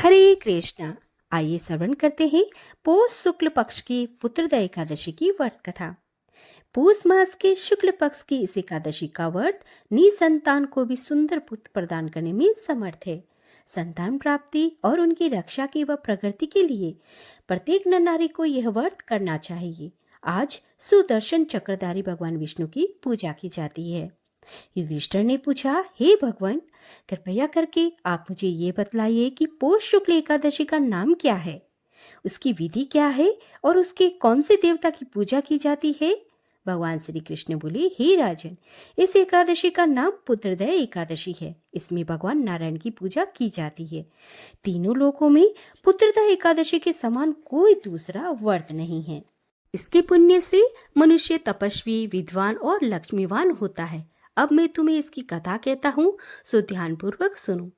हरे कृष्णा। आइए श्रवण करते हैं पौष शुक्ल पक्ष की पुत्रदा एकादशी की व्रत कथा। पौष मास के शुक्ल पक्ष की इस एकादशी का व्रत निसंतान को भी सुंदर पुत्र प्रदान करने में समर्थ है। संतान प्राप्ति और उनकी रक्षा की व प्रगति के लिए प्रत्येक नर नारी को यह व्रत करना चाहिए। आज सुदर्शन चक्रधारी भगवान विष्णु की पूजा की जाती है। युधिष्ठिर ने पूछा, हे भगवान, कृपया करके आप मुझे ये बतलाइए कि पौष शुक्ल एकादशी का नाम क्या है, उसकी विधि क्या है और उसके कौन से देवता की पूजा की जाती है। भगवान श्री कृष्ण बोले, हे राजन, इस एकादशी का नाम पुत्रदा एकादशी है। इसमें भगवान नारायण की पूजा की जाती है। तीनों लोकों में पुत्रदा एकादशी के समान कोई दूसरा व्रत नहीं है। इसके पुण्य से मनुष्य तपस्वी, विद्वान और लक्ष्मीवान होता है। अब मैं तुम्हें इसकी कथा कहता हूँ, सो ध्यानपूर्वक सुनो।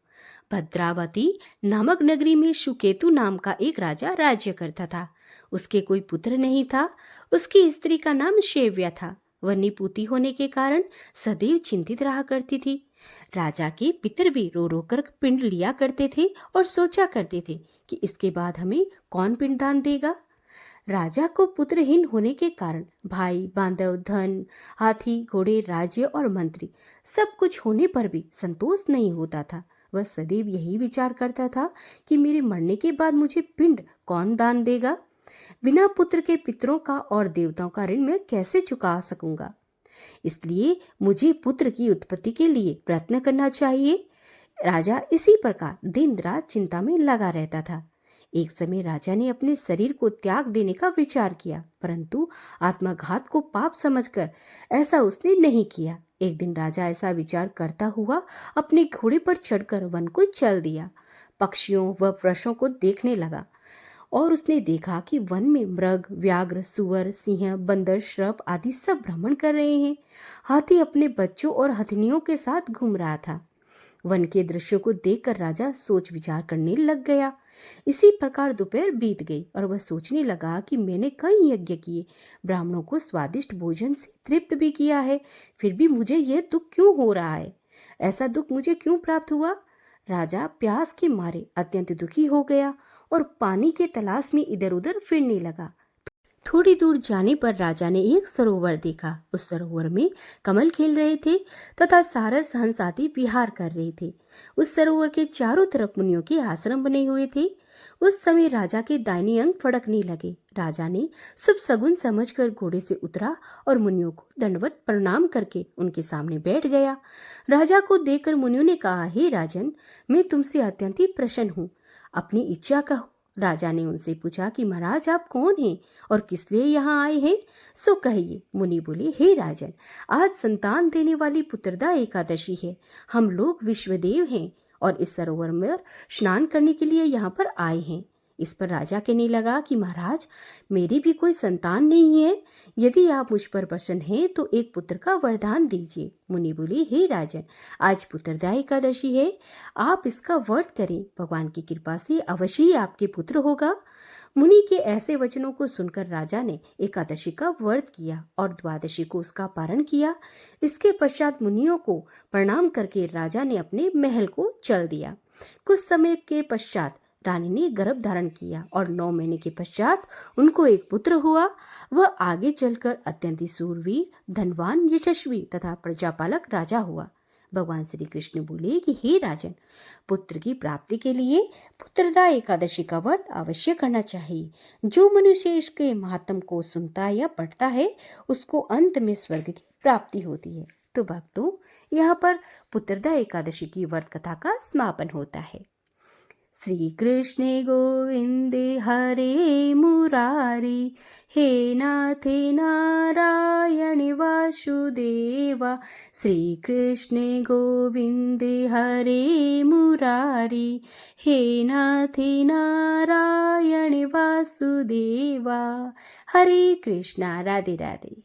भद्रावती नामक नगरी में सुकेतु नाम का एक राजा राज्य करता था। उसके कोई पुत्र नहीं था। उसकी स्त्री का नाम शैव्या था। वह निपुती होने के कारण सदैव चिंतित रहा करती थी। राजा के पितर भी रो रो कर पिंड लिया करते थे और सोचा करते थे कि इसके बाद हमें कौन पिंडदान देगा। राजा को पुत्रहीन होने के कारण भाई, बांधव, धन, हाथी, घोड़े, राज्य और मंत्री सब कुछ होने पर भी संतोष नहीं होता था। वह सदैव यही विचार करता था कि मेरे मरने के बाद मुझे पिंड कौन दान देगा। बिना पुत्र के पितरों का और देवताओं का ऋण मैं कैसे चुका सकूंगा। इसलिए मुझे पुत्र की उत्पत्ति के लिए प्रयत्न करना चाहिए। राजा इसी प्रकार दिन रात चिंता में लगा रहता था। एक समय राजा ने अपने शरीर को त्याग देने का विचार किया, परंतु आत्मघात को पाप समझकर ऐसा उसने नहीं किया। एक दिन राजा ऐसा विचार करता हुआ अपने घोड़े पर चढ़कर वन को चल दिया। पक्षियों व वृक्षों को देखने लगा और उसने देखा कि वन में मृग, व्याघ्र, सुअर, सिंह, बंदर, श्रप आदि सब भ्रमण कर रहे हैं। हाथी अपने बच्चों और हथनियों के साथ घूम रहा था। वन के दृश्यों को देखकर राजा सोच विचार करने लग गया। इसी प्रकार दोपहर बीत गई और वह सोचने लगा कि मैंने कई यज्ञ किए, ब्राह्मणों को स्वादिष्ट भोजन से तृप्त भी किया है, फिर भी मुझे यह दुख क्यों हो रहा है? ऐसा दुख मुझे क्यों प्राप्त हुआ? राजा प्यास के मारे अत्यंत दुखी हो गया और पानी के तलाश में इधर उधर फिरने लगा। थोड़ी दूर जाने पर राजा ने एक सरोवर देखा। उस सरोवर में कमल खेल रहे थे तथा सारस, हंस आदि विहार कर रहे थे। उस सरोवर के चारों तरफ मुनियों के आश्रम बने हुए थे। उस समय राजा के दाहिने अंग फड़कने लगे। राजा ने शुभ सगुन समझकर घोड़े से उतरा और मुनियों को दंडवत प्रणाम करके उनके सामने बैठ गया। राजा को देखकर मुनियों ने कहा, हे राजन, मैं तुमसे अत्यंत ही प्रसन्न हूँ, अपनी इच्छा कहो। राजा ने उनसे पूछा कि महाराज, आप कौन हैं और किस लिए यहाँ आए हैं, सो कहिए। मुनि बोले, हे राजन, आज संतान देने वाली पुत्रदा एकादशी है। हम लोग विश्वदेव हैं और इस सरोवर में स्नान करने के लिए यहाँ पर आए हैं। इस पर राजा कहने लगा कि महाराज, मेरी भी कोई संतान नहीं है। यदि आप मुझ पर प्रसन्न हैं तो एक पुत्र का वरदान दीजिए। मुनि बोले, हे राजन, आज पुत्रदा एकादशी है, आप इसका व्रत करें। भगवान की कृपा से अवश्य ही आपके पुत्र होगा। मुनि के ऐसे वचनों को सुनकर राजा ने एकादशी का व्रत किया और द्वादशी को उसका पारण किया। इसके पश्चात मुनियों को प्रणाम करके राजा ने अपने महल को चल दिया। कुछ समय के पश्चात रानी ने गर्भ धारण किया और 9 महीने के पश्चात उनको एक पुत्र हुआ। वह आगे चलकर अत्यंत ही सूरवीर, धनवान, यशस्वी तथा प्रजापालक राजा हुआ। भगवान श्री कृष्ण बोले कि हे राजन, पुत्र की प्राप्ति के लिए पुत्रदा एकादशी का व्रत अवश्य करना चाहिए। जो मनुष्य इसके महात्म को सुनता या पढ़ता है, उसको अंत में स्वर्ग की प्राप्ति होती है। तो भक्तों, यहाँ पर पुत्रदा एकादशी की व्रत कथा का समापन होता है। श्री कृष्णे गोविंदे हरे मुरारी, हे नाथे नारायण वासुदेवा। श्री कृष्णे गोविंदे हरे मुरारी, हे नाथे नारायण वासुदेवा। हरे कृष्णा। राधे राधे।